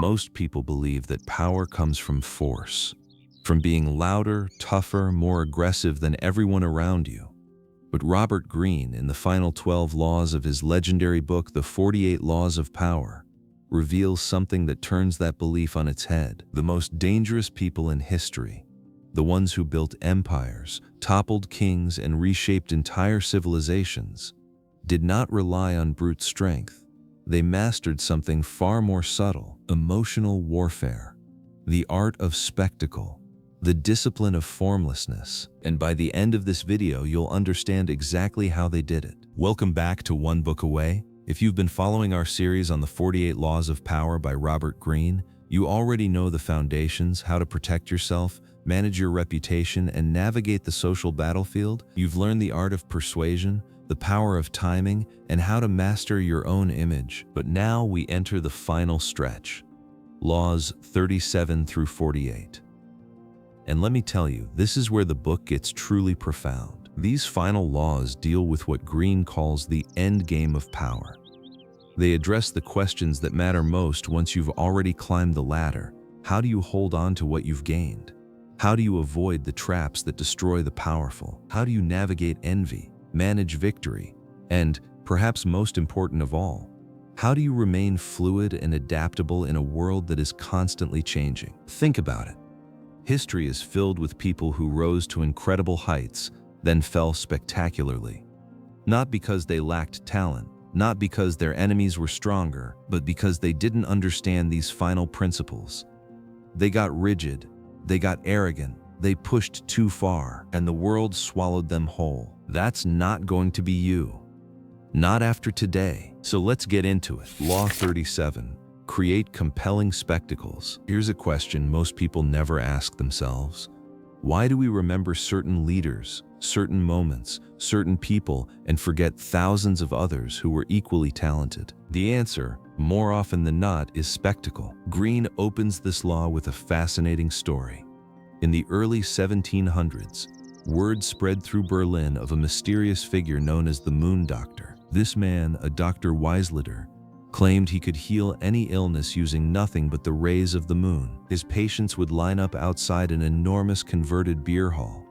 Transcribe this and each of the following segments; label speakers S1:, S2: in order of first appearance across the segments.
S1: Most people believe that power comes from force, from being louder, tougher, more aggressive than everyone around you. But Robert Greene, in the final 12 laws of his legendary book, The 48 Laws of Power, reveals something that turns that belief on its head. The most dangerous people in history, the ones who built empires, toppled kings, and reshaped entire civilizations, did not rely on brute strength. They mastered something far more subtle: emotional warfare, the art of spectacle, the discipline of formlessness. And by the end of this video, you'll understand exactly how they did it. Welcome back to One Book Away. If you've been following our series on the 48 Laws of Power by Robert Greene, you already know the foundations: how to protect yourself, manage your reputation, and navigate the social battlefield. You've learned the art of persuasion, the power of timing, and how to master your own image. But now we enter the final stretch, Laws 37 through 48. And let me tell you, this is where the book gets truly profound. These final laws deal with what Greene calls the endgame of power. They address the questions that matter most once you've already climbed the ladder. How do you hold on to what you've gained? How do you avoid the traps that destroy the powerful? How do you navigate envy, manage victory, and, perhaps most important of all, how do you remain fluid and adaptable in a world that is constantly changing? Think about it. History is filled with people who rose to incredible heights, then fell spectacularly. Not because they lacked talent, not because their enemies were stronger, but because they didn't understand these final principles. They got rigid, they got arrogant, they pushed too far, and the world swallowed them whole. That's not going to be you. Not after today. So let's get into it. Law 37. Create compelling spectacles. Here's a question most people never ask themselves. Why do we remember certain leaders, certain moments, certain people, and forget thousands of others who were equally talented? The answer, more often than not, is spectacle. Greene opens this law with a fascinating story. In the early 1700s, word spread through Berlin of a mysterious figure known as the Moon Doctor. This man, a Dr. Weislider, claimed he could heal any illness using nothing but the rays of the moon. His patients would line up outside an enormous converted beer hall.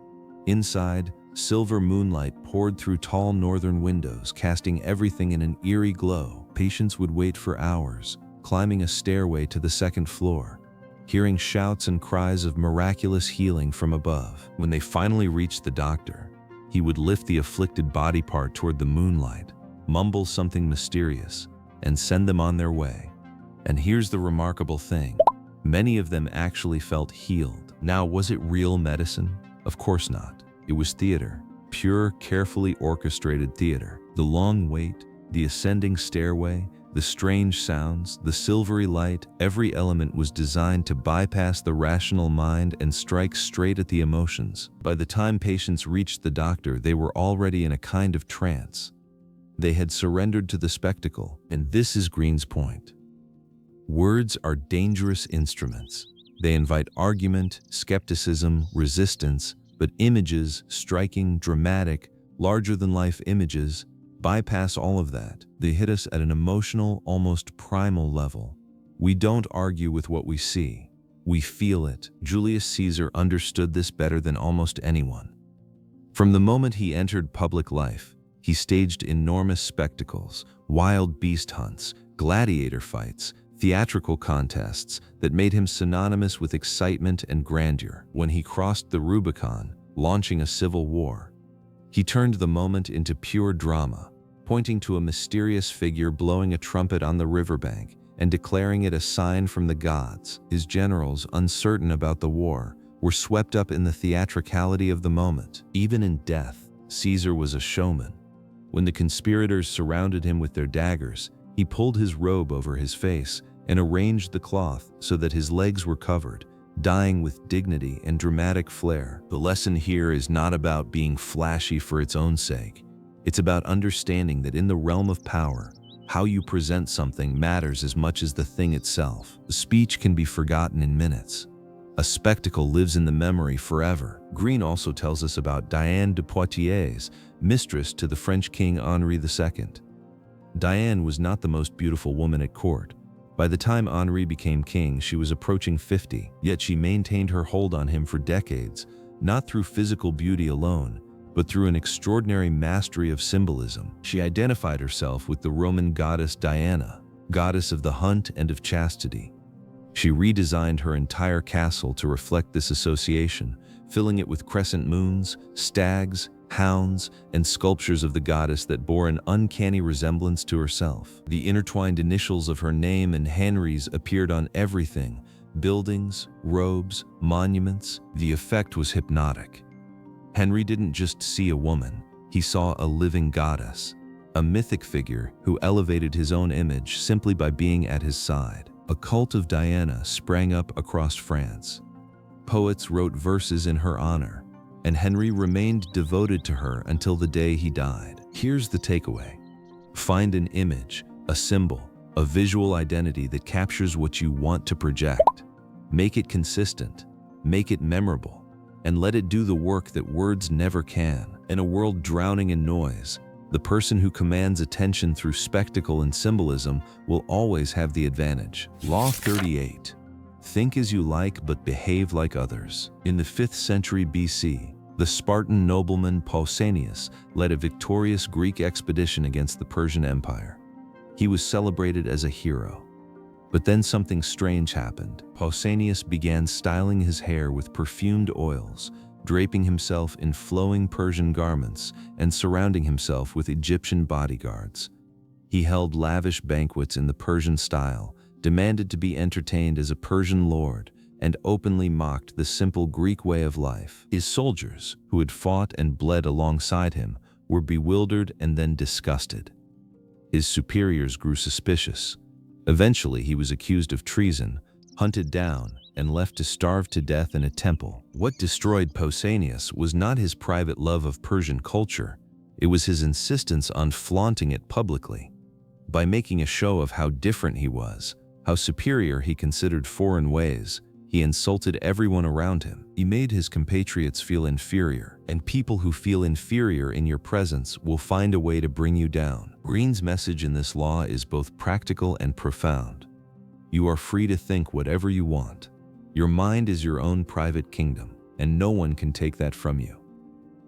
S1: Inside, silver moonlight poured through tall northern windows, casting everything in an eerie glow. Patients would wait for hours, climbing a stairway to the second floor, hearing shouts and cries of miraculous healing from above. When they finally reached the doctor, he would lift the afflicted body part toward the moonlight, mumble something mysterious, and send them on their way. And here's the remarkable thing. Many of them actually felt healed. Now, was it real medicine? Of course not. It was theater. Pure, carefully orchestrated theater. The long wait, the ascending stairway, the strange sounds, the silvery light, every element was designed to bypass the rational mind and strike straight at the emotions. By the time patients reached the doctor, they were already in a kind of trance. They had surrendered to the spectacle, and this is Greene's point. Words are dangerous instruments. They invite argument, skepticism, resistance, but images, striking, dramatic, larger-than-life images, bypass all of that. They hit us at an emotional, almost primal level. We don't argue with what we see. We feel it. Julius Caesar understood this better than almost anyone. From the moment he entered public life, he staged enormous spectacles, wild beast hunts, gladiator fights, theatrical contests that made him synonymous with excitement and grandeur. When he crossed the Rubicon, launching a civil war, he turned the moment into pure drama, pointing to a mysterious figure blowing a trumpet on the riverbank and declaring it a sign from the gods. His generals, uncertain about the war, were swept up in the theatricality of the moment. Even in death, Caesar was a showman. When the conspirators surrounded him with their daggers, he pulled his robe over his face and arranged the cloth so that his legs were covered, dying with dignity and dramatic flair. The lesson here is not about being flashy for its own sake. It's about understanding that in the realm of power, how you present something matters as much as the thing itself. A speech can be forgotten in minutes. A spectacle lives in the memory forever. Greene also tells us about Diane de Poitiers, mistress to the French King Henri II. Diane was not the most beautiful woman at court, By the time Henri became king, she was approaching 50, yet she maintained her hold on him for decades, not through physical beauty alone, but through an extraordinary mastery of symbolism. She identified herself with the Roman goddess Diana, goddess of the hunt and of chastity. She redesigned her entire castle to reflect this association, filling it with crescent moons, stags, hounds, and sculptures of the goddess that bore an uncanny resemblance to herself. The intertwined initials of her name and Henri's appeared on everything: buildings, robes, monuments. The effect was hypnotic. Henri didn't just see a woman, he saw a living goddess, a mythic figure who elevated his own image simply by being at his side. A cult of Diana sprang up across France. Poets wrote verses in her honor, and Henri remained devoted to her until the day he died. Here's the takeaway. Find an image, a symbol, a visual identity that captures what you want to project. Make it consistent, make it memorable, and let it do the work that words never can. In a world drowning in noise, the person who commands attention through spectacle and symbolism will always have the advantage. Law 38. Think as you like, but behave like others. In the 5th century BC, the Spartan nobleman Pausanias led a victorious Greek expedition against the Persian Empire. He was celebrated as a hero. But then something strange happened. Pausanias began styling his hair with perfumed oils, draping himself in flowing Persian garments, and surrounding himself with Egyptian bodyguards. He held lavish banquets in the Persian style, demanded to be entertained as a Persian lord, and openly mocked the simple Greek way of life. His soldiers, who had fought and bled alongside him, were bewildered and then disgusted. His superiors grew suspicious. Eventually, he was accused of treason, hunted down, and left to starve to death in a temple. What destroyed Pausanias was not his private love of Persian culture, it was his insistence on flaunting it publicly. By making a show of how different he was, how superior he considered foreign ways, he insulted everyone around him. He made his compatriots feel inferior, and people who feel inferior in your presence will find a way to bring you down. Greene's message in this law is both practical and profound. You are free to think whatever you want. Your mind is your own private kingdom, and no one can take that from you.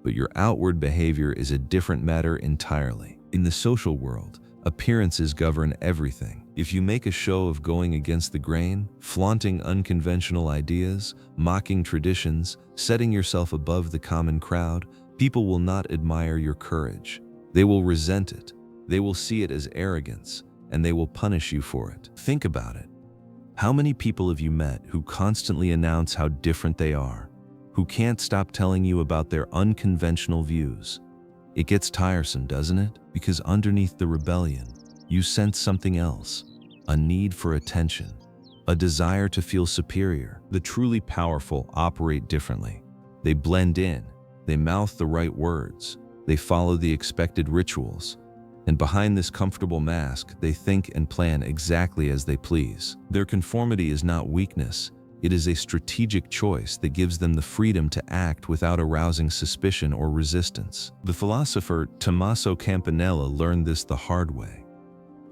S1: But your outward behavior is a different matter entirely. In the social world, appearances govern everything. If you make a show of going against the grain, flaunting unconventional ideas, mocking traditions, setting yourself above the common crowd, people will not admire your courage. They will resent it. They will see it as arrogance, and they will punish you for it. Think about it. How many people have you met who constantly announce how different they are, who can't stop telling you about their unconventional views? It gets tiresome, doesn't it? Because underneath the rebellion, you sense something else, a need for attention, a desire to feel superior. The truly powerful operate differently. They blend in, they mouth the right words, they follow the expected rituals, and behind this comfortable mask, they think and plan exactly as they please. Their conformity is not weakness, it is a strategic choice that gives them the freedom to act without arousing suspicion or resistance. The philosopher Tommaso Campanella learned this the hard way.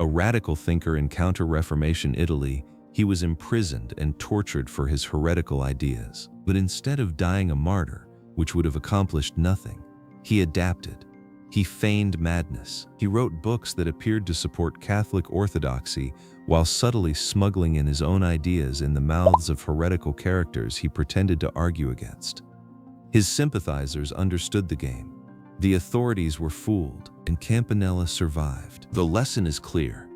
S1: A radical thinker in Counter-Reformation Italy, he was imprisoned and tortured for his heretical ideas. But instead of dying a martyr, which would have accomplished nothing, he adapted. He feigned madness. He wrote books that appeared to support Catholic orthodoxy while subtly smuggling in his own ideas in the mouths of heretical characters he pretended to argue against. His sympathizers understood the game. The authorities were fooled, and Campanella survived. The lesson is clear.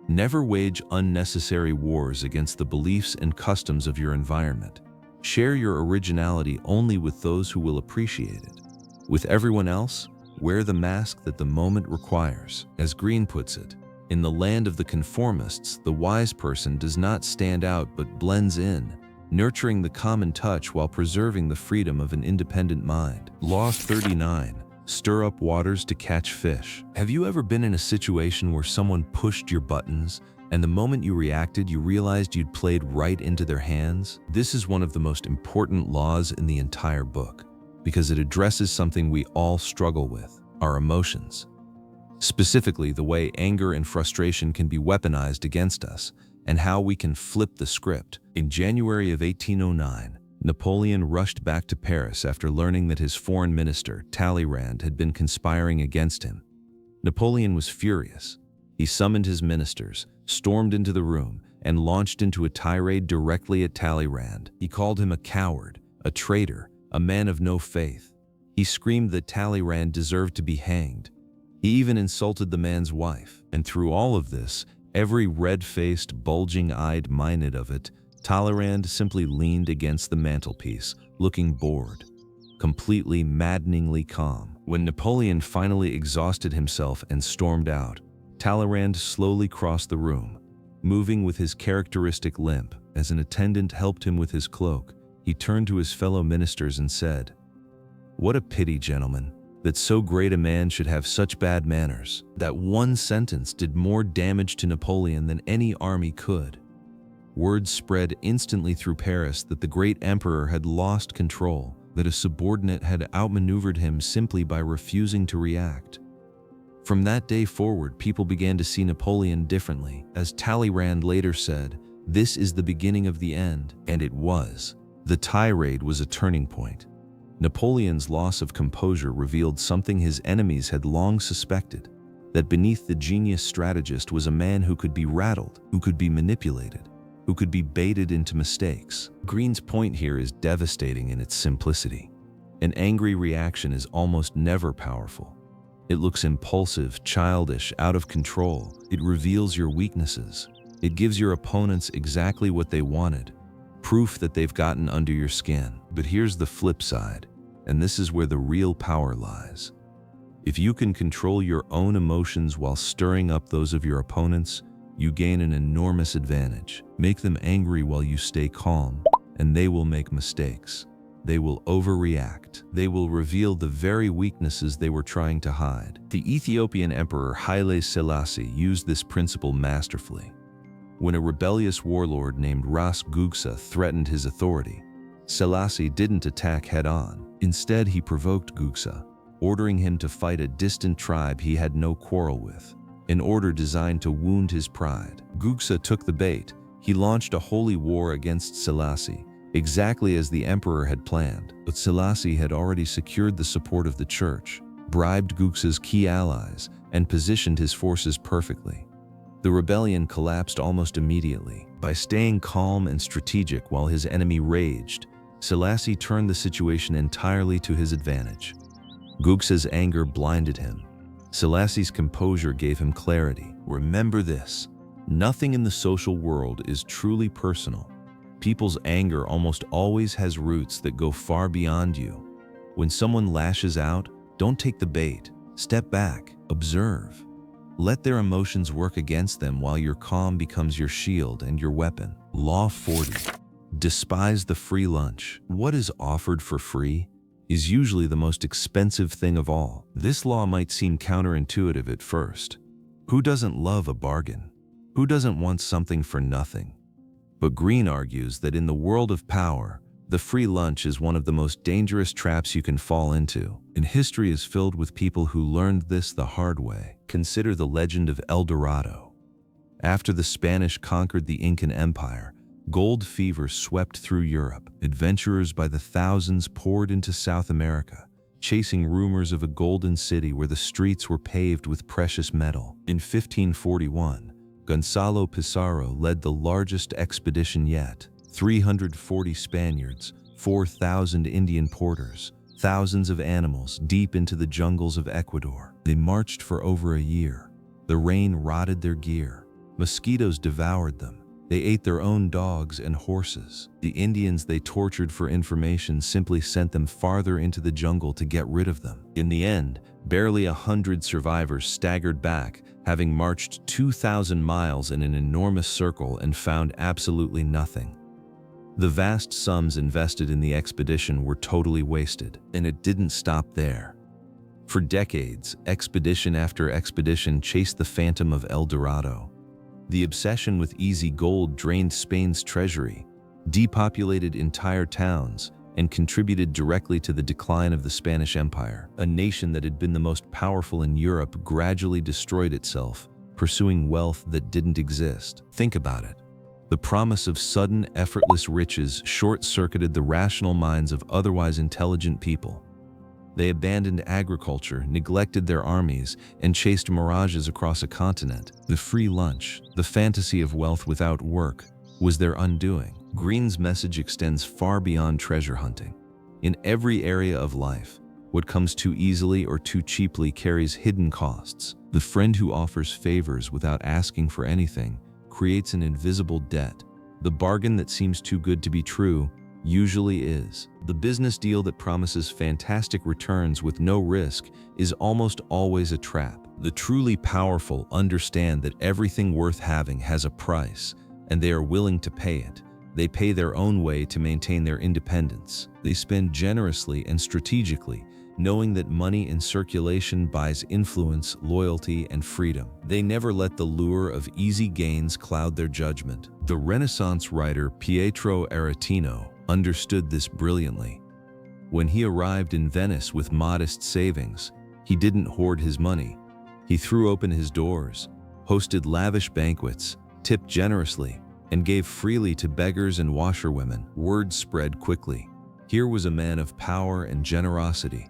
S1: Never wage unnecessary wars against the beliefs and customs of your environment. Share your originality only with those who will appreciate it. With everyone else, wear the mask that the moment requires. As Greene puts it, in the land of the conformists, the wise person does not stand out but blends in, nurturing the common touch while preserving the freedom of an independent mind. Law 39. Stir up waters to catch fish. Have you ever been in a situation where someone pushed your buttons, and the moment you reacted, you realized you'd played right into their hands? This is one of the most important laws in the entire book, because it addresses something we all struggle with, our emotions. Specifically, the way anger and frustration can be weaponized against us, and how we can flip the script. In January of 1809, Napoleon rushed back to Paris after learning that his foreign minister, Talleyrand, had been conspiring against him. Napoleon was furious. He summoned his ministers, stormed into the room, and launched into a tirade directly at Talleyrand. He called him a coward, a traitor, a man of no faith. He screamed that Talleyrand deserved to be hanged. He even insulted the man's wife. And through all of this, every red-faced, bulging-eyed minute of it, Talleyrand simply leaned against the mantelpiece, looking bored, completely, maddeningly calm. When Napoleon finally exhausted himself and stormed out, Talleyrand slowly crossed the room, moving with his characteristic limp. As an attendant helped him with his cloak, he turned to his fellow ministers and said, "What a pity, gentlemen, that so great a man should have such bad manners." That one sentence did more damage to Napoleon than any army could. Word spread instantly through Paris that the great emperor had lost control, that a subordinate had outmaneuvered him simply by refusing to react. From that day forward, people began to see Napoleon differently. As Talleyrand later said, "This is the beginning of the end," and it was. The tirade was a turning point. Napoleon's loss of composure revealed something his enemies had long suspected, that beneath the genius strategist was a man who could be rattled, who could be manipulated, who could be baited into mistakes. Greene's point here is devastating in its simplicity. An angry reaction is almost never powerful. It looks impulsive, childish, out of control. It reveals your weaknesses. It gives your opponents exactly what they wanted, proof that they've gotten under your skin. But here's the flip side, and this is where the real power lies. If you can control your own emotions while stirring up those of your opponents, you gain an enormous advantage. Make them angry while you stay calm, and they will make mistakes. They will overreact. They will reveal the very weaknesses they were trying to hide. The Ethiopian emperor Haile Selassie used this principle masterfully. When a rebellious warlord named Ras Gugsa threatened his authority, Selassie didn't attack head-on. Instead, he provoked Gugsa, ordering him to fight a distant tribe he had no quarrel with, an order designed to wound his pride. Gugsa took the bait. He launched a holy war against Selassie, exactly as the emperor had planned. But Selassie had already secured the support of the church, bribed Gugsa's key allies, and positioned his forces perfectly. The rebellion collapsed almost immediately. By staying calm and strategic while his enemy raged, Selassie turned the situation entirely to his advantage. Gugsa's anger blinded him. Selassie's composure gave him clarity. Remember this: nothing in the social world is truly personal. People's anger almost always has roots that go far beyond you. When someone lashes out, don't take the bait. Step back, observe. Let their emotions work against them while your calm becomes your shield and your weapon. Law 40. Despise the free lunch. What is offered for free is usually the most expensive thing of all. This law might seem counterintuitive at first. Who doesn't love a bargain? Who doesn't want something for nothing? But Greene argues that in the world of power, the free lunch is one of the most dangerous traps you can fall into. And history is filled with people who learned this the hard way. Consider the legend of El Dorado. After the Spanish conquered the Incan Empire, gold fever swept through Europe. Adventurers by the thousands poured into South America, chasing rumors of a golden city where the streets were paved with precious metal. In 1541, Gonzalo Pizarro led the largest expedition yet. 340 Spaniards, 4,000 Indian porters, thousands of animals deep into the jungles of Ecuador. They marched for over a year. The rain rotted their gear. Mosquitoes devoured them. They ate their own dogs and horses. The Indians they tortured for information simply sent them farther into the jungle to get rid of them. In the end, barely 100 survivors staggered back, having marched 2,000 miles in an enormous circle and found absolutely nothing. The vast sums invested in the expedition were totally wasted, and it didn't stop there. For decades, expedition after expedition chased the phantom of El Dorado. The obsession with easy gold drained Spain's treasury, depopulated entire towns, and contributed directly to the decline of the Spanish Empire. A nation that had been the most powerful in Europe gradually destroyed itself, pursuing wealth that didn't exist. Think about it. The promise of sudden, effortless riches short-circuited the rational minds of otherwise intelligent people. They abandoned agriculture, neglected their armies, and chased mirages across a continent. The free lunch, the fantasy of wealth without work, was their undoing. Greene's message extends far beyond treasure hunting. In every area of life, what comes too easily or too cheaply carries hidden costs. The friend who offers favors without asking for anything creates an invisible debt. The bargain that seems too good to be true usually is. The business deal that promises fantastic returns with no risk is almost always a trap. The truly powerful understand that everything worth having has a price, and they are willing to pay it. They pay their own way to maintain their independence. They spend generously and strategically, knowing that money in circulation buys influence, loyalty, and freedom. They never let the lure of easy gains cloud their judgment. The Renaissance writer Pietro Aretino understood this brilliantly. When he arrived in Venice with modest savings, he didn't hoard his money. He threw open his doors, hosted lavish banquets, tipped generously, and gave freely to beggars and washerwomen. Word spread quickly. Here was a man of power and generosity.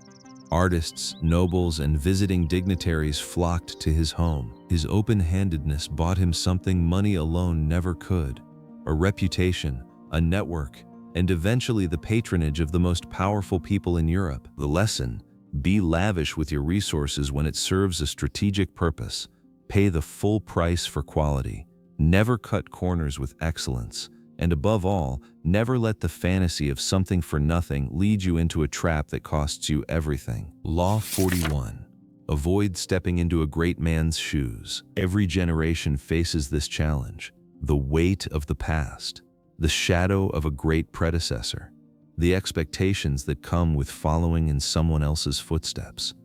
S1: Artists, nobles, and visiting dignitaries flocked to his home. His open-handedness bought him something money alone never could: a reputation, a network, and eventually the patronage of the most powerful people in Europe. The lesson: be lavish with your resources when it serves a strategic purpose. Pay the full price for quality. Never cut corners with excellence. And above all, never let the fantasy of something for nothing lead you into a trap that costs you everything. Law 41. Avoid stepping into a great man's shoes. Every generation faces this challenge: the weight of the past, the shadow of a great predecessor, the expectations that come with following in someone else's footsteps.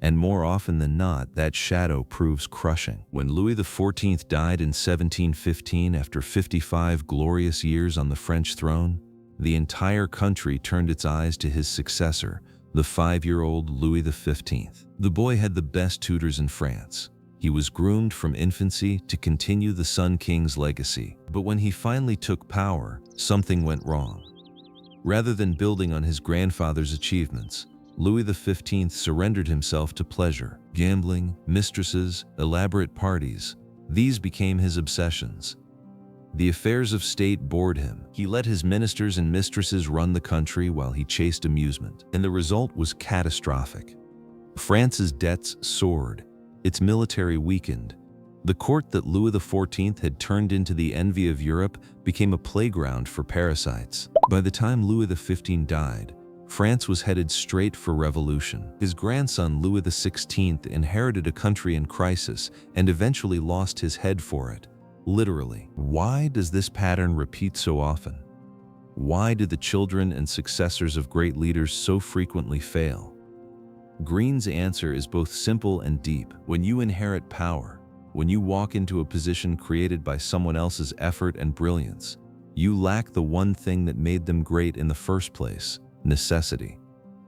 S1: And more often than not, that shadow proves crushing. When Louis XIV died in 1715 after 55 glorious years on the French throne, the entire country turned its eyes to his successor, the 5-year-old Louis XV. The boy had the best tutors in France. He was groomed from infancy to continue the Sun King's legacy. But when he finally took power, something went wrong. Rather than building on his grandfather's achievements, Louis XV surrendered himself to pleasure. Gambling, mistresses, elaborate parties, these became his obsessions. The affairs of state bored him. He let his ministers and mistresses run the country while he chased amusement, and the result was catastrophic. France's debts soared, its military weakened. The court that Louis XIV had turned into the envy of Europe became a playground for parasites. By the time Louis XV died, France was headed straight for revolution. His grandson Louis XVI inherited a country in crisis and eventually lost his head for it, literally. Why does this pattern repeat so often? Why do the children and successors of great leaders so frequently fail? Greene's answer is both simple and deep. When you inherit power, when you walk into a position created by someone else's effort and brilliance, you lack the one thing that made them great in the first place: necessity.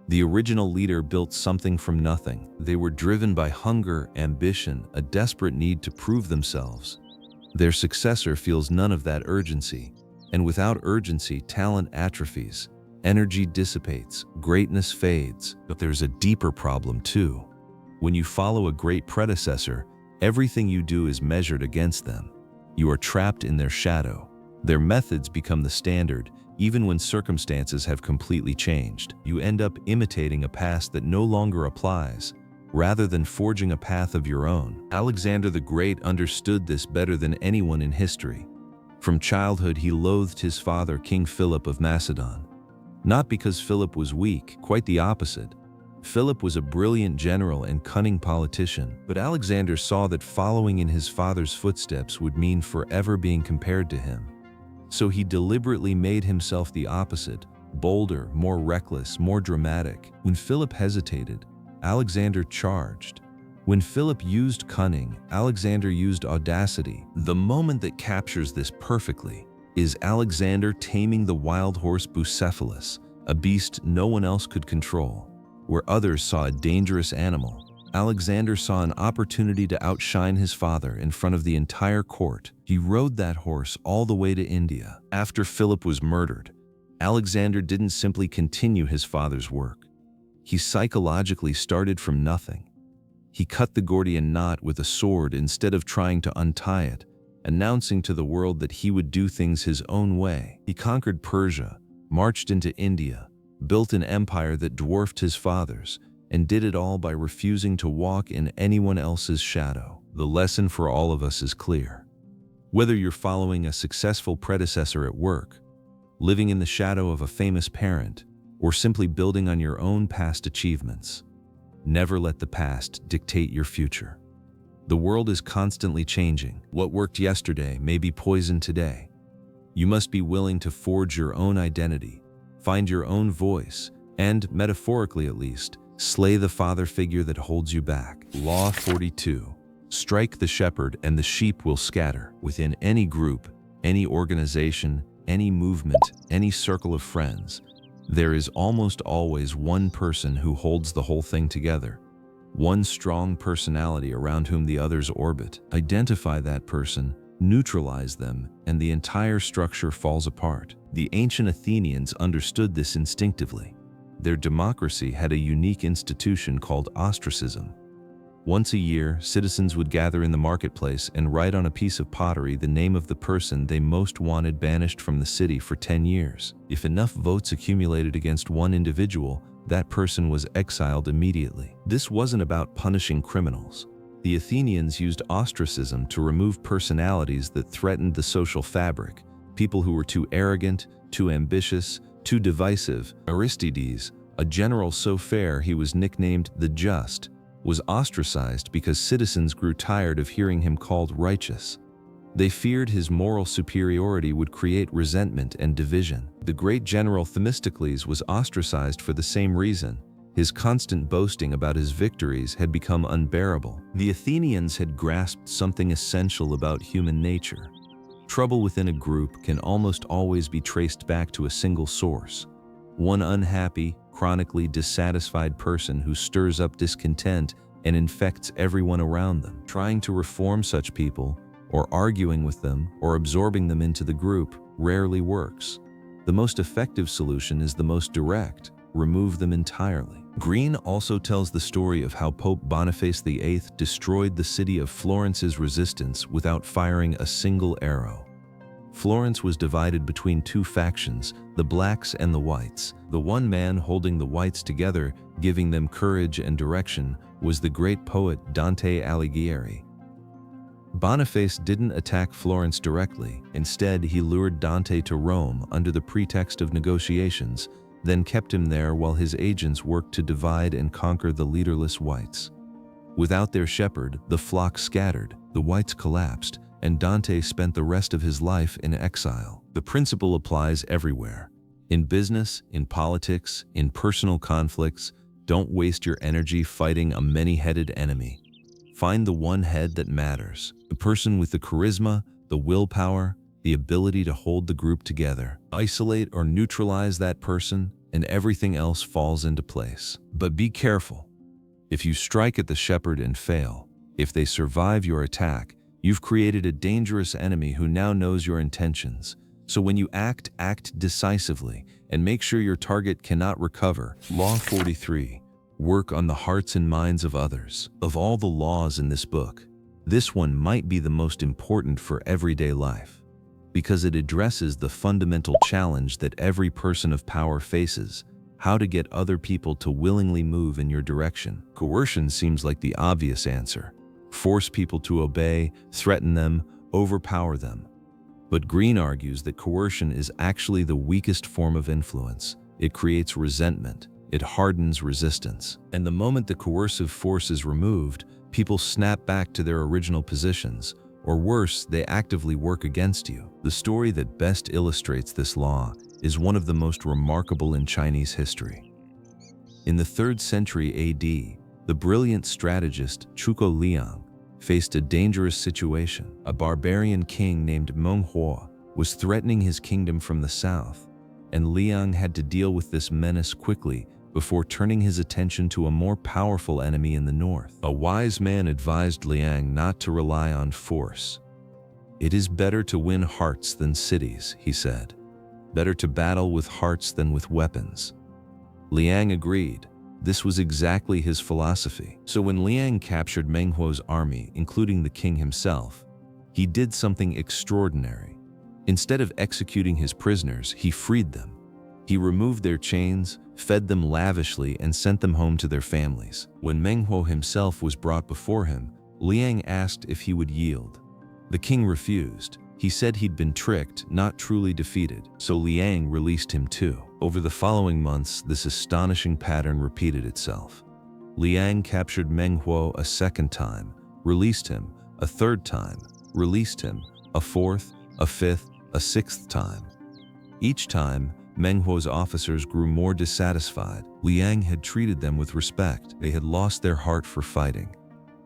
S1: The original leader built something from nothing. They were driven by hunger, ambition, a desperate need to prove themselves. Their successor feels none of that urgency, and without urgency, talent atrophies, energy dissipates, greatness fades. But there's a deeper problem too. When you follow a great predecessor, everything you do is measured against them. You are trapped in their shadow. Their methods become the standard, even when circumstances have completely changed. You end up imitating a past that no longer applies, rather than forging a path of your own. Alexander the Great understood this better than anyone in history. From childhood, he loathed his father, King Philip of Macedon. Not because Philip was weak, quite the opposite. Philip was a brilliant general and cunning politician, but Alexander saw that following in his father's footsteps would mean forever being compared to him. So he deliberately made himself the opposite: bolder, more reckless, more dramatic. When Philip hesitated, Alexander charged. When Philip used cunning, Alexander used audacity. The moment that captures this perfectly is Alexander taming the wild horse Bucephalus, a beast no one else could control. Where others saw a dangerous animal, Alexander saw an opportunity to outshine his father in front of the entire court. He rode that horse all the way to India. After Philip was murdered, Alexander didn't simply continue his father's work. He psychologically started from nothing. He cut the Gordian knot with a sword instead of trying to untie it, announcing to the world that he would do things his own way. He conquered Persia, marched into India, built an empire that dwarfed his father's, and did it all by refusing to walk in anyone else's shadow. The lesson for all of us is clear. Whether you're following a successful predecessor at work, living in the shadow of a famous parent, or simply building on your own past achievements, never let the past dictate your future. The world is constantly changing. What worked yesterday may be poison today. You must be willing to forge your own identity, find your own voice, and, metaphorically at least, slay the father figure that holds you back. Law 42. Strike the shepherd and the sheep will scatter. Within any group, any organization, any movement, any circle of friends, there is almost always one person who holds the whole thing together. One strong personality around whom the others orbit. Identify that person, neutralize them, and the entire structure falls apart. The ancient Athenians understood this instinctively. Their democracy had a unique institution called ostracism. Once a year, citizens would gather in the marketplace and write on a piece of pottery the name of the person they most wanted banished from the city for 10 years. If enough votes accumulated against one individual, that person was exiled immediately. This wasn't about punishing criminals. The Athenians used ostracism to remove personalities that threatened the social fabric, people who were too arrogant, too ambitious, too divisive. Aristides, a general so fair he was nicknamed the Just, was ostracized because citizens grew tired of hearing him called righteous. They feared his moral superiority would create resentment and division. The great general Themistocles was ostracized for the same reason. His constant boasting about his victories had become unbearable. The Athenians had grasped something essential about human nature. Trouble within a group can almost always be traced back to a single source. One unhappy, chronically dissatisfied person who stirs up discontent and infects everyone around them. Trying to reform such people, or arguing with them, or absorbing them into the group rarely works. The most effective solution is the most direct: remove them entirely. Greene also tells the story of how Pope Boniface VIII destroyed the city of Florence's resistance without firing a single arrow. Florence was divided between two factions, the blacks and the whites. The one man holding the whites together, giving them courage and direction, was the great poet Dante Alighieri. Boniface didn't attack Florence directly. Instead, he lured Dante to Rome under the pretext of negotiations, then kept him there while his agents worked to divide and conquer the leaderless whites. Without their shepherd, the flock scattered, the whites collapsed, and Dante spent the rest of his life in exile. The principle applies everywhere. In business, in politics, in personal conflicts, don't waste your energy fighting a many-headed enemy. Find the one head that matters, the person with the charisma, the willpower, the ability to hold the group together. Isolate or neutralize that person, and everything else falls into place. But be careful. If you strike at the shepherd and fail, if they survive your attack, you've created a dangerous enemy who now knows your intentions. So when you act decisively and make sure your target cannot recover. Law 43. Work on the hearts and minds of others. Of all the laws in this book, this one might be the most important for everyday life, because it addresses the fundamental challenge that every person of power faces: how to get other people to willingly move in your direction. Coercion seems like the obvious answer. Force people to obey, threaten them, overpower them. But Greene argues that coercion is actually the weakest form of influence. It creates resentment. It hardens resistance. And the moment the coercive force is removed, people snap back to their original positions, or worse, they actively work against you. The story that best illustrates this law is one of the most remarkable in Chinese history. In the 3rd century AD, the brilliant strategist Zhuge Liang faced a dangerous situation. A barbarian king named Meng Huo was threatening his kingdom from the south, and Liang had to deal with this menace quickly before turning his attention to a more powerful enemy in the north. A wise man advised Liang not to rely on force. "It is better to win hearts than cities," he said. "Better to battle with hearts than with weapons." Liang agreed. This was exactly his philosophy. So when Liang captured Meng Huo's army, including the king himself, he did something extraordinary. Instead of executing his prisoners, he freed them. He removed their chains, fed them lavishly, and sent them home to their families. When Meng Huo himself was brought before him, Liang asked if he would yield. The king refused. He said he'd been tricked, not truly defeated, so Liang released him too. Over the following months, this astonishing pattern repeated itself. Liang captured Meng Huo a second time, released him, a third time, released him, a fourth, a fifth, a sixth time. Each time, Meng Huo's officers grew more dissatisfied. Liang had treated them with respect. They had lost their heart for fighting.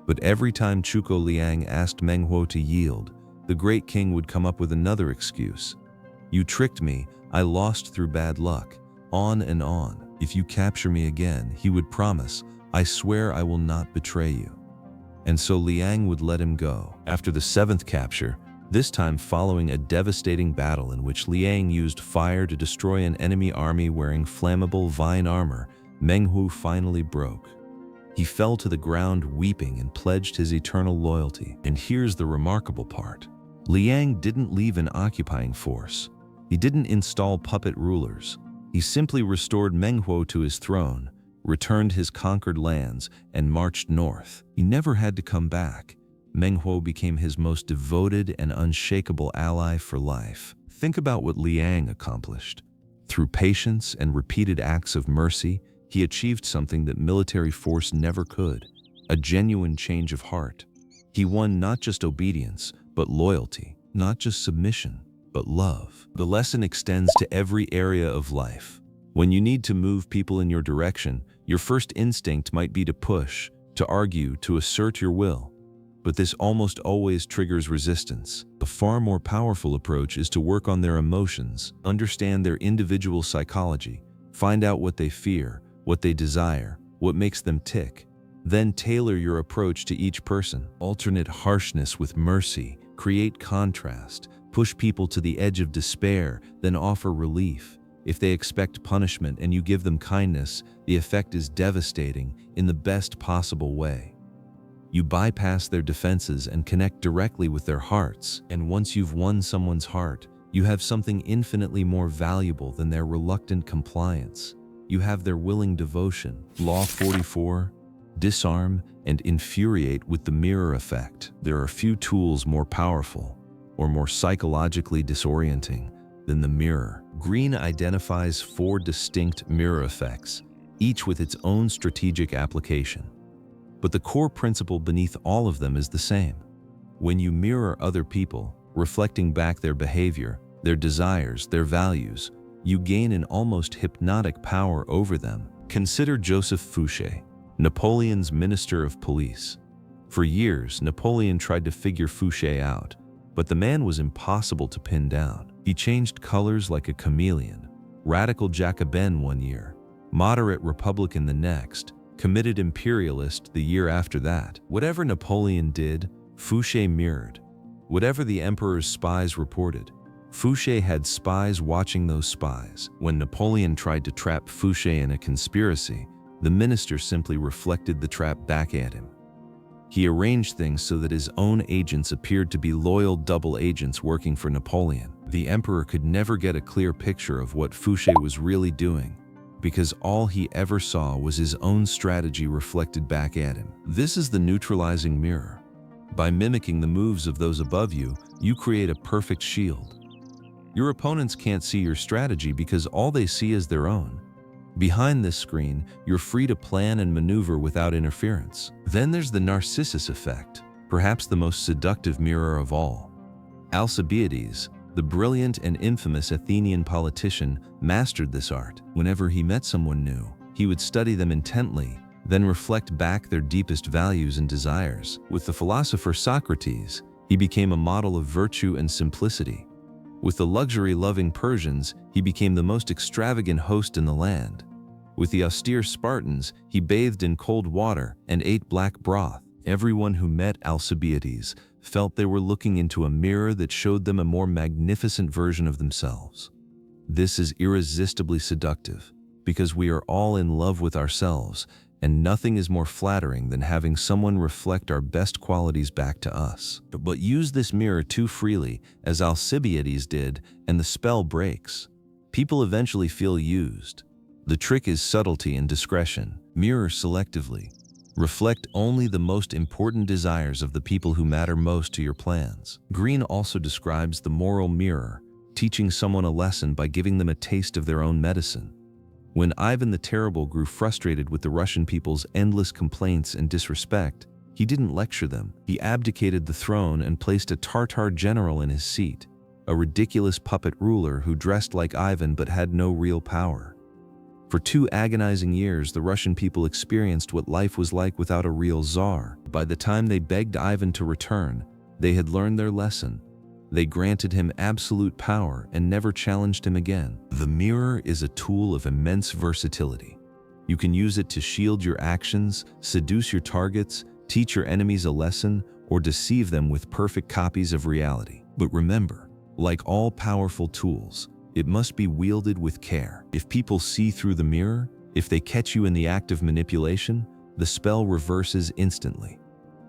S1: But every time Chuko Liang asked Meng Huo to yield, the great king would come up with another excuse. "You tricked me, I lost through bad luck." On and on. "If you capture me again," he would promise, "I swear I will not betray you." And so Liang would let him go. After the seventh capture, this time following a devastating battle in which Liang used fire to destroy an enemy army wearing flammable vine armor, Meng Huo finally broke. He fell to the ground weeping and pledged his eternal loyalty. And here's the remarkable part. Liang didn't leave an occupying force. He didn't install puppet rulers. He simply restored Meng Huo to his throne, returned his conquered lands, and marched north. He never had to come back. Meng Huo became his most devoted and unshakable ally for life. Think about what Liang accomplished. Through patience and repeated acts of mercy, he achieved something that military force never could: a genuine change of heart. He won not just obedience, but loyalty, not just submission, but love. The lesson extends to every area of life. When you need to move people in your direction, your first instinct might be to push, to argue, to assert your will. But this almost always triggers resistance. A far more powerful approach is to work on their emotions, understand their individual psychology, find out what they fear, what they desire, what makes them tick. Then tailor your approach to each person. Alternate harshness with mercy, create contrast, push people to the edge of despair, then offer relief. If they expect punishment and you give them kindness, the effect is devastating in the best possible way. You bypass their defenses and connect directly with their hearts. And once you've won someone's heart, you have something infinitely more valuable than their reluctant compliance. You have their willing devotion. Law 44, Disarm and Infuriate with the mirror effect. There are few tools more powerful or more psychologically disorienting than the mirror. Greene identifies 4 distinct mirror effects, each with its own strategic application. But the core principle beneath all of them is the same. When you mirror other people, reflecting back their behavior, their desires, their values, you gain an almost hypnotic power over them. Consider Joseph Fouché, Napoleon's Minister of Police. For years, Napoleon tried to figure Fouché out, but the man was impossible to pin down. He changed colors like a chameleon, radical Jacobin one year, moderate Republican the next, committed imperialist the year after that. Whatever Napoleon did, Fouché mirrored. Whatever the emperor's spies reported, Fouché had spies watching those spies. When Napoleon tried to trap Fouché in a conspiracy, the minister simply reflected the trap back at him. He arranged things so that his own agents appeared to be loyal double agents working for Napoleon. The emperor could never get a clear picture of what Fouché was really doing, because all he ever saw was his own strategy reflected back at him. This is the neutralizing mirror. By mimicking the moves of those above you, you create a perfect shield. Your opponents can't see your strategy because all they see is their own. Behind this screen, you're free to plan and maneuver without interference. Then there's the Narcissus effect, perhaps the most seductive mirror of all. Alcibiades, the brilliant and infamous Athenian politician, mastered this art. Whenever he met someone new, he would study them intently, then reflect back their deepest values and desires. With the philosopher Socrates, he became a model of virtue and simplicity. With the luxury-loving Persians, he became the most extravagant host in the land. With the austere Spartans, he bathed in cold water and ate black broth. Everyone who met Alcibiades felt they were looking into a mirror that showed them a more magnificent version of themselves. This is irresistibly seductive, because we are all in love with ourselves, and nothing is more flattering than having someone reflect our best qualities back to us. But use this mirror too freely, as Alcibiades did, and the spell breaks. People eventually feel used. The trick is subtlety and discretion. Mirror selectively. Reflect only the most important desires of the people who matter most to your plans. Greene also describes the moral mirror, teaching someone a lesson by giving them a taste of their own medicine. When Ivan the Terrible grew frustrated with the Russian people's endless complaints and disrespect, he didn't lecture them. He abdicated the throne and placed a Tartar general in his seat, a ridiculous puppet ruler who dressed like Ivan but had no real power. For 2 agonizing years, the Russian people experienced what life was like without a real czar. By the time they begged Ivan to return, they had learned their lesson. They granted him absolute power and never challenged him again. The mirror is a tool of immense versatility. You can use it to shield your actions, seduce your targets, teach your enemies a lesson, or deceive them with perfect copies of reality. But remember, like all powerful tools, it must be wielded with care. If people see through the mirror, if they catch you in the act of manipulation, the spell reverses instantly.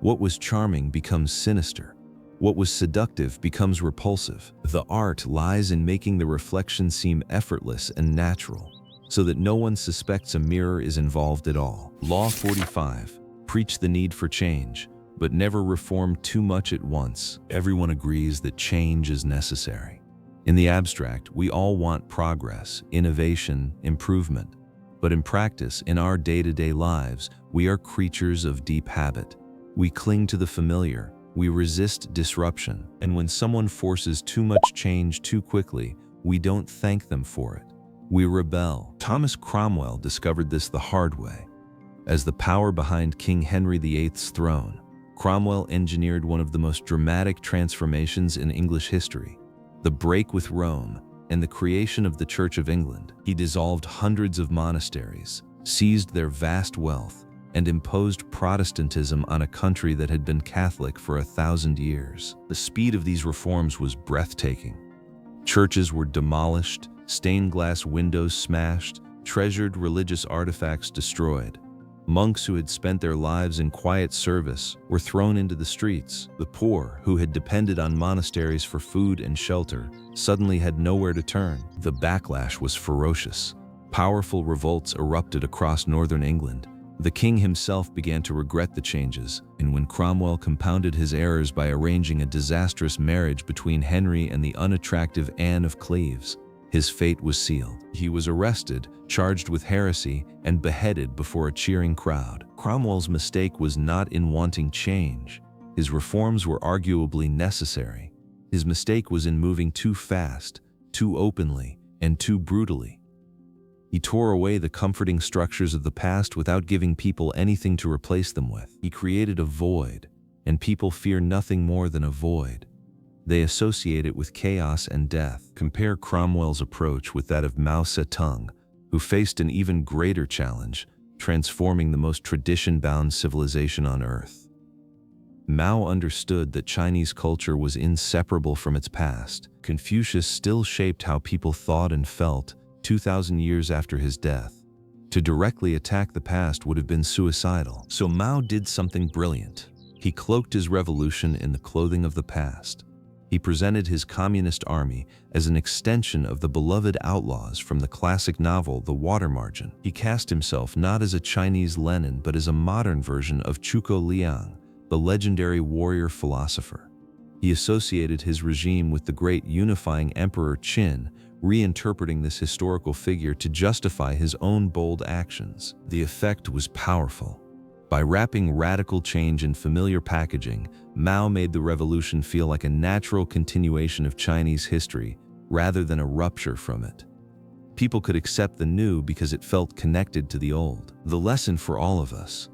S1: What was charming becomes sinister. What was seductive becomes repulsive. The art lies in making the reflection seem effortless and natural, so that no one suspects a mirror is involved at all. Law 45. Preach the need for change, but never reform too much at once. Everyone agrees that change is necessary. In the abstract, we all want progress, innovation, improvement. But in practice, in our day-to-day lives, we are creatures of deep habit. We cling to the familiar. We resist disruption. And when someone forces too much change too quickly, we don't thank them for it. We rebel. Thomas Cromwell discovered this the hard way. As the power behind King Henry VIII's throne, Cromwell engineered one of the most dramatic transformations in English history. The break with Rome and the creation of the Church of England. He dissolved hundreds of monasteries, seized their vast wealth, and imposed Protestantism on a country that had been Catholic for 1,000 years. The speed of these reforms was breathtaking. Churches were demolished, stained glass windows smashed, treasured religious artifacts destroyed. Monks who had spent their lives in quiet service were thrown into the streets. The poor, who had depended on monasteries for food and shelter, suddenly had nowhere to turn. The backlash was ferocious. Powerful revolts erupted across northern England. The king himself began to regret the changes, and when Cromwell compounded his errors by arranging a disastrous marriage between Henry and the unattractive Anne of Cleves, his fate was sealed. He was arrested, charged with heresy, and beheaded before a cheering crowd. Cromwell's mistake was not in wanting change. His reforms were arguably necessary. His mistake was in moving too fast, too openly, and too brutally. He tore away the comforting structures of the past without giving people anything to replace them with. He created a void, and people fear nothing more than a void. They associate it with chaos and death. Compare Cromwell's approach with that of Mao Zedong, who faced an even greater challenge, transforming the most tradition-bound civilization on Earth. Mao understood that Chinese culture was inseparable from its past. Confucius still shaped how people thought and felt 2,000 years after his death. To directly attack the past would have been suicidal. So Mao did something brilliant. He cloaked his revolution in the clothing of the past. He presented his communist army as an extension of the beloved outlaws from the classic novel The Water Margin. He cast himself not as a Chinese Lenin but as a modern version of Zhuge Liang, the legendary warrior philosopher. He associated his regime with the great unifying Emperor Qin, reinterpreting this historical figure to justify his own bold actions. The effect was powerful. By wrapping radical change in familiar packaging, Mao made the revolution feel like a natural continuation of Chinese history rather than a rupture from it. People could accept the new because it felt connected to the old. The lesson for all of us: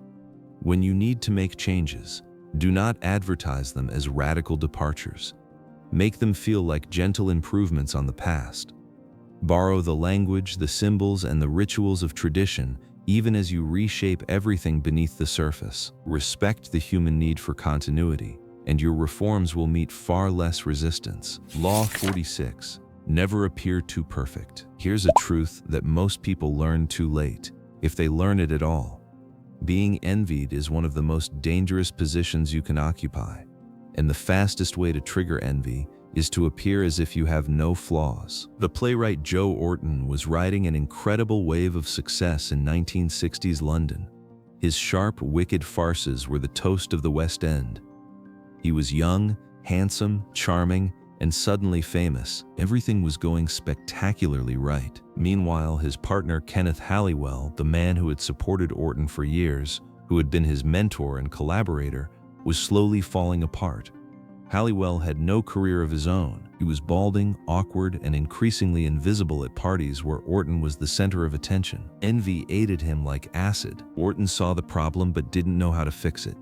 S1: when you need to make changes, do not advertise them as radical departures. Make them feel like gentle improvements on the past. Borrow the language, the symbols, and the rituals of tradition, even as you reshape everything beneath the surface. Respect the human need for continuity, and your reforms will meet far less resistance. Law 46. Never appear too perfect. Here's a truth that most people learn too late, if they learn it at all. Being envied is one of the most dangerous positions you can occupy, and the fastest way to trigger envy is to appear as if you have no flaws. The playwright Joe Orton was riding an incredible wave of success in 1960s London. His sharp, wicked farces were the toast of the West End. He was young, handsome, charming, and suddenly famous. Everything was going spectacularly right. Meanwhile, his partner Kenneth Halliwell, the man who had supported Orton for years, who had been his mentor and collaborator, was slowly falling apart. Halliwell had no career of his own. He was balding, awkward, and increasingly invisible at parties where Orton was the center of attention. Envy aided him like acid. Orton saw the problem but didn't know how to fix it.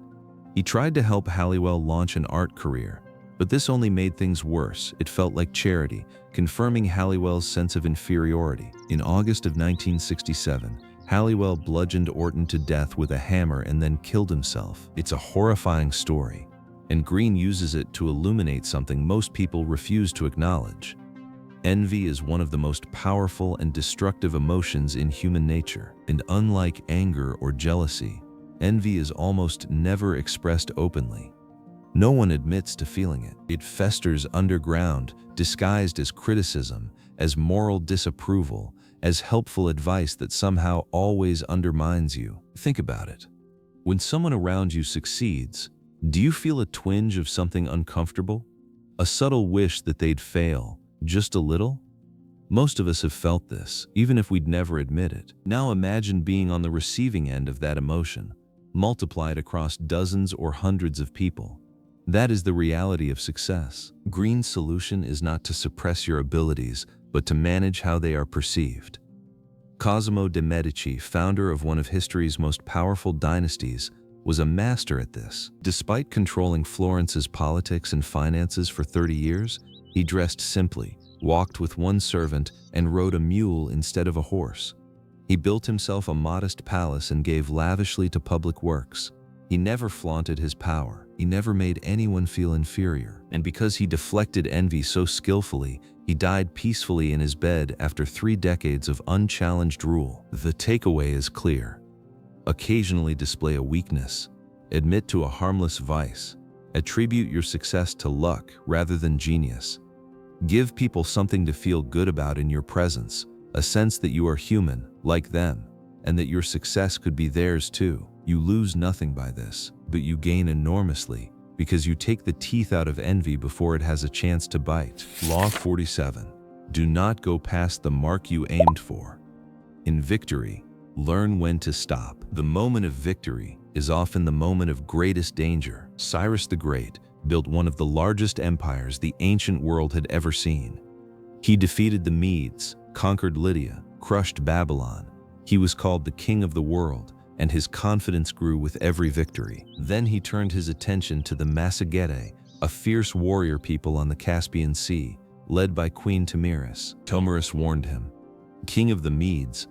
S1: He tried to help Halliwell launch an art career, but this only made things worse. It felt like charity, confirming Halliwell's sense of inferiority. In August of 1967, Halliwell bludgeoned Orton to death with a hammer and then killed himself. It's a horrifying story, and Greene uses it to illuminate something most people refuse to acknowledge. Envy is one of the most powerful and destructive emotions in human nature, and unlike anger or jealousy, envy is almost never expressed openly. No one admits to feeling it. It festers underground, disguised as criticism, as moral disapproval, as helpful advice that somehow always undermines you. Think about it. When someone around you succeeds, do you feel a twinge of something uncomfortable? A subtle wish that they'd fail, just a little? Most of us have felt this, even if we'd never admit it. Now imagine being on the receiving end of that emotion, multiplied across dozens or hundreds of people. That is the reality of success. Greene's solution is not to suppress your abilities, but to manage how they are perceived. Cosimo de' Medici, founder of one of history's most powerful dynasties, was a master at this. Despite controlling Florence's politics and finances for 30 years, he dressed simply, walked with one servant, and rode a mule instead of a horse. He built himself a modest palace and gave lavishly to public works. He never flaunted his power. He never made anyone feel inferior. And because he deflected envy so skillfully, he died peacefully in his bed after 3 decades of unchallenged rule. The takeaway is clear. Occasionally display a weakness. Admit to a harmless vice. Attribute your success to luck rather than genius. Give people something to feel good about in your presence, a sense that you are human, like them, and that your success could be theirs too. You lose nothing by this, but you gain enormously because you take the teeth out of envy before it has a chance to bite. Law 47. Do not go past the mark you aimed for. In victory, learn when to stop. The moment of victory is often the moment of greatest danger. Cyrus the Great built one of the largest empires the ancient world had ever seen. He defeated the Medes, conquered Lydia, crushed Babylon. He was called the king of the world, and his confidence grew with every victory. Then he turned his attention to the Massagetae, a fierce warrior people on the Caspian Sea, led by Queen Tomiris. Tomiris warned him, "King of the Medes,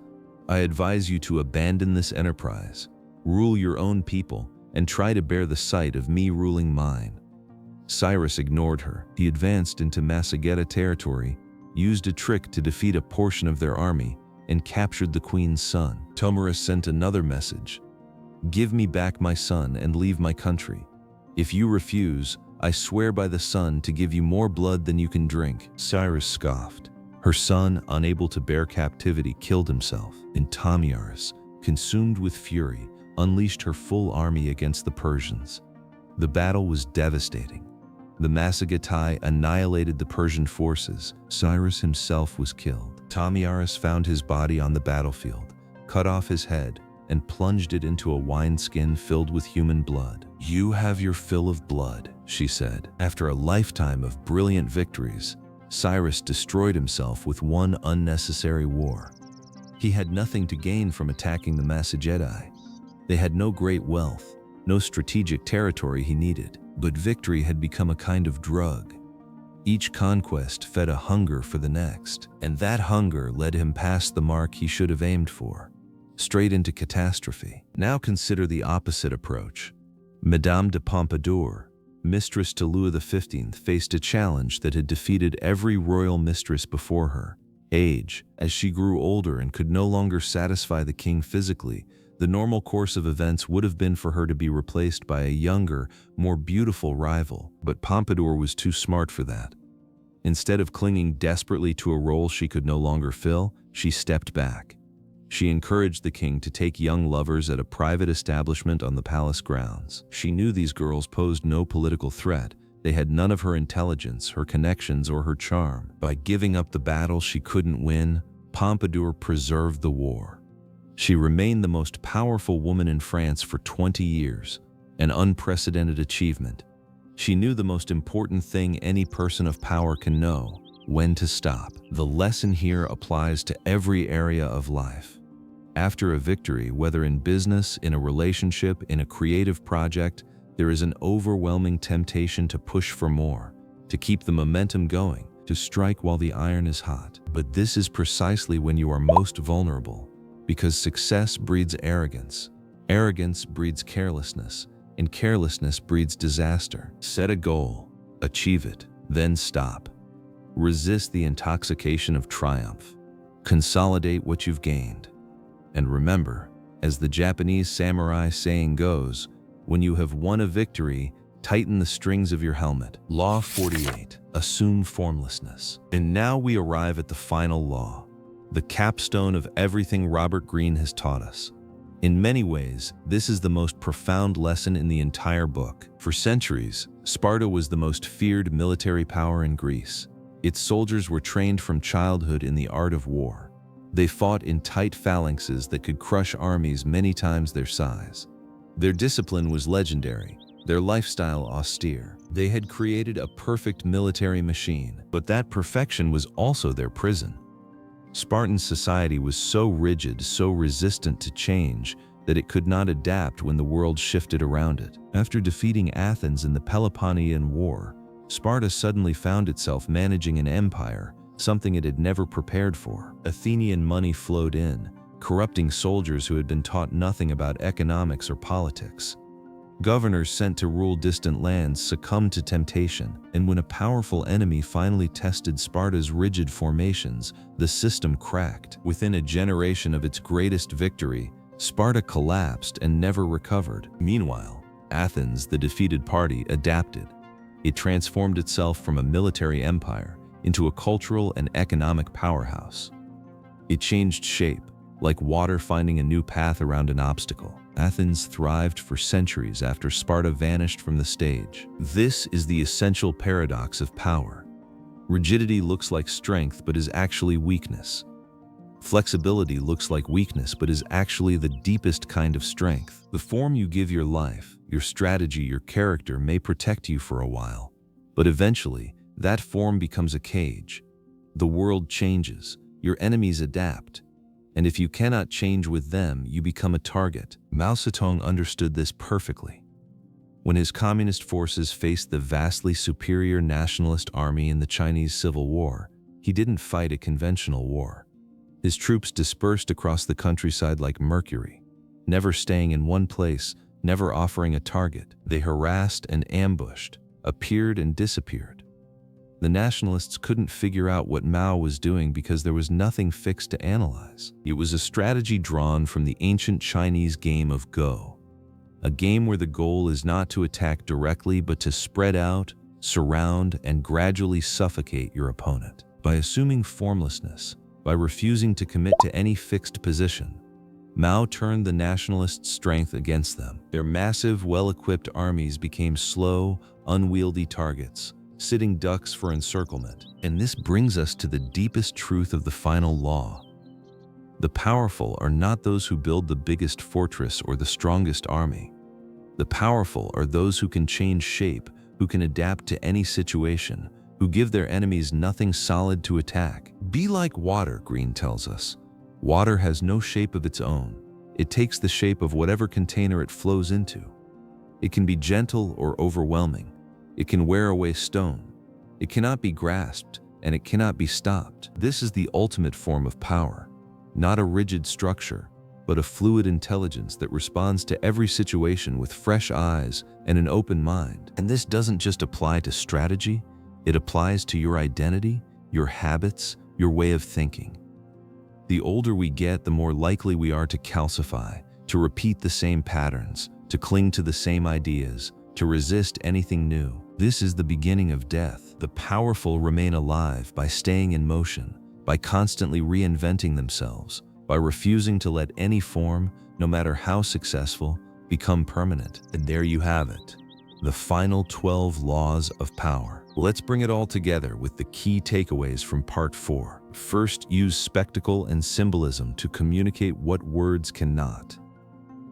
S1: I advise you to abandon this enterprise, rule your own people, and try to bear the sight of me ruling mine." Cyrus ignored her. He advanced into Massageta territory, used a trick to defeat a portion of their army, and captured the queen's son. Tomiris sent another message. "Give me back my son and leave my country. If you refuse, I swear by the sun to give you more blood than you can drink." Cyrus scoffed. Her son, unable to bear captivity, killed himself, and Tomiris, consumed with fury, unleashed her full army against the Persians. The battle was devastating. The Massagetae annihilated the Persian forces. Cyrus himself was killed. Tomiris found his body on the battlefield, cut off his head, and plunged it into a wineskin filled with human blood. "You have your fill of blood," she said. After a lifetime of brilliant victories, Cyrus destroyed himself with one unnecessary war. He had nothing to gain from attacking the Massagetae. They had no great wealth, no strategic territory he needed, but victory had become a kind of drug. Each conquest fed a hunger for the next, and that hunger led him past the mark he should have aimed for, straight into catastrophe. Now consider the opposite approach. Madame de Pompadour, mistress to Louis XV, faced a challenge that had defeated every royal mistress before her. Age. As she grew older and could no longer satisfy the king physically, the normal course of events would have been for her to be replaced by a younger, more beautiful rival. But Pompadour was too smart for that. Instead of clinging desperately to a role she could no longer fill, she stepped back. She encouraged the king to take young lovers at a private establishment on the palace grounds. She knew these girls posed no political threat. They had none of her intelligence, her connections, or her charm. By giving up the battle she couldn't win, Pompadour preserved the war. She remained the most powerful woman in France for 20 years, an unprecedented achievement. She knew the most important thing any person of power can know: when to stop. The lesson here applies to every area of life. After a victory, whether in business, in a relationship, in a creative project, there is an overwhelming temptation to push for more, to keep the momentum going, to strike while the iron is hot. But this is precisely when you are most vulnerable, because success breeds arrogance. Arrogance breeds carelessness, and carelessness breeds disaster. Set a goal, achieve it, then stop. Resist the intoxication of triumph. Consolidate what you've gained. And remember, as the Japanese samurai saying goes, when you have won a victory, tighten the strings of your helmet. Law 48. Assume formlessness. And now we arrive at the final law, the capstone of everything Robert Greene has taught us. In many ways, this is the most profound lesson in the entire book. For centuries, Sparta was the most feared military power in Greece. Its soldiers were trained from childhood in the art of war. They fought in tight phalanxes that could crush armies many times their size. Their discipline was legendary, their lifestyle austere. They had created a perfect military machine, but that perfection was also their prison. Spartan society was so rigid, so resistant to change, that it could not adapt when the world shifted around it. After defeating Athens in the Peloponnesian War, Sparta suddenly found itself managing an empire, something it had never prepared for. Athenian money flowed in, corrupting soldiers who had been taught nothing about economics or politics. Governors sent to rule distant lands succumbed to temptation, and when a powerful enemy finally tested Sparta's rigid formations, the system cracked. Within a generation of its greatest victory, Sparta collapsed and never recovered. Meanwhile, Athens, the defeated party, adapted. It transformed itself from a military empire into a cultural and economic powerhouse. It changed shape, like water finding a new path around an obstacle. Athens thrived for centuries after Sparta vanished from the stage. This is the essential paradox of power. Rigidity looks like strength but is actually weakness. Flexibility looks like weakness but is actually the deepest kind of strength. The form you give your life, your strategy, your character may protect you for a while, but eventually, that form becomes a cage. The world changes, your enemies adapt, and if you cannot change with them, you become a target. Mao Zedong understood this perfectly. When his communist forces faced the vastly superior nationalist army in the Chinese Civil War, he didn't fight a conventional war. His troops dispersed across the countryside like mercury, never staying in one place, never offering a target. They harassed and ambushed, appeared and disappeared. The nationalists couldn't figure out what Mao was doing because there was nothing fixed to analyze. It was a strategy drawn from the ancient Chinese game of Go, a game where the goal is not to attack directly but to spread out, surround, and gradually suffocate your opponent. By assuming formlessness, by refusing to commit to any fixed position, Mao turned the nationalists' strength against them. Their massive, well-equipped armies became slow, unwieldy targets, sitting ducks for encirclement. And this brings us to the deepest truth of the final law. The powerful are not those who build the biggest fortress or the strongest army. The powerful are those who can change shape, who can adapt to any situation, who give their enemies nothing solid to attack. Be like water, Greene tells us. Water has no shape of its own. It takes the shape of whatever container it flows into. It can be gentle or overwhelming. It can wear away stone. It cannot be grasped, and it cannot be stopped. This is the ultimate form of power, not a rigid structure, but a fluid intelligence that responds to every situation with fresh eyes and an open mind. And this doesn't just apply to strategy, it applies to your identity, your habits, your way of thinking. The older we get, the more likely we are to calcify, to repeat the same patterns, to cling to the same ideas, to resist anything new. This is the beginning of death. The powerful remain alive by staying in motion, by constantly reinventing themselves, by refusing to let any form, no matter how successful, become permanent. And there you have it, the final 12 laws of power. Let's bring it all together with the key takeaways from part 4. First, use spectacle and symbolism to communicate what words cannot.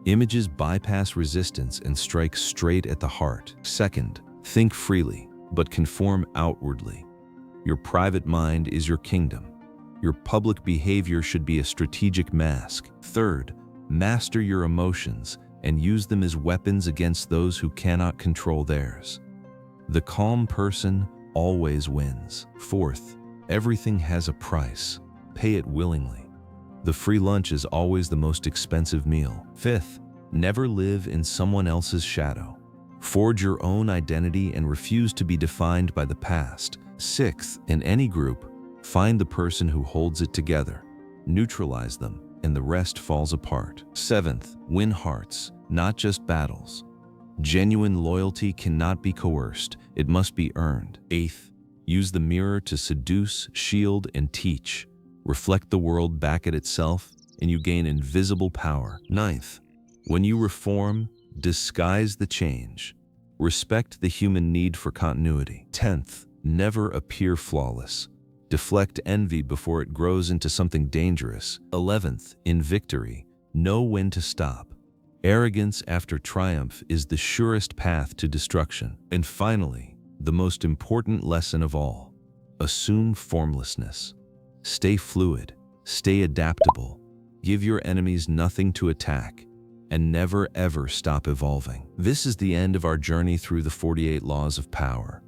S1: Images bypass resistance and strike straight at the heart. Second, think freely, but conform outwardly. Your private mind is your kingdom. Your public behavior should be a strategic mask. Third, master your emotions and use them as weapons against those who cannot control theirs. The calm person always wins. Fourth, everything has a price. Pay it willingly. The free lunch is always the most expensive meal. Fifth, never live in someone else's shadow. Forge your own identity and refuse to be defined by the past. Sixth, in any group, find the person who holds it together. Neutralize them, and the rest falls apart. Seventh, win hearts, not just battles. Genuine loyalty cannot be coerced, it must be earned. Eighth, use the mirror to seduce, shield, and teach. Reflect the world back at itself, and you gain invisible power. Ninth, when you reform, disguise the change. Respect the human need for continuity. 10th, never appear flawless. Deflect envy before it grows into something dangerous. 11th, in victory, know when to stop. Arrogance after triumph is the surest path to destruction. And finally, the most important lesson of all, assume formlessness. Stay fluid, stay adaptable, give your enemies nothing to attack, and never ever stop evolving. This is the end of our journey through the 48 laws of power.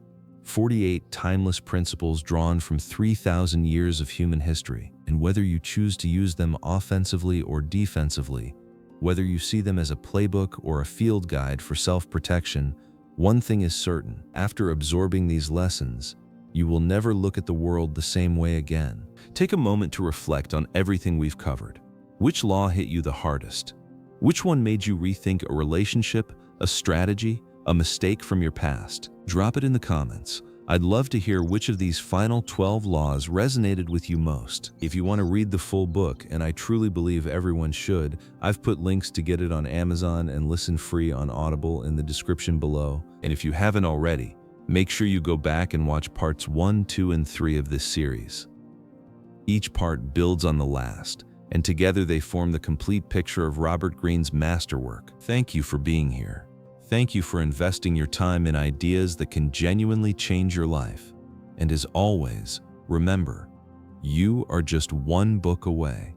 S1: 48 timeless principles drawn from 3,000 years of human history. And whether you choose to use them offensively or defensively, whether you see them as a playbook or a field guide for self-protection, one thing is certain: after absorbing these lessons, you will never look at the world the same way again. Take a moment to reflect on everything we've covered. Which law hit you the hardest? Which one made you rethink a relationship, a strategy, a mistake from your past? Drop it in the comments. I'd love to hear which of these final 12 laws resonated with you most. If you want to read the full book, and I truly believe everyone should, I've put links to get it on Amazon and listen free on Audible in the description below. And if you haven't already, make sure you go back and watch parts 1, 2, and 3 of this series. Each part builds on the last, and together they form the complete picture of Robert Greene's masterwork. Thank you for being here. Thank you for investing your time in ideas that can genuinely change your life. And as always, remember, you are just one book away.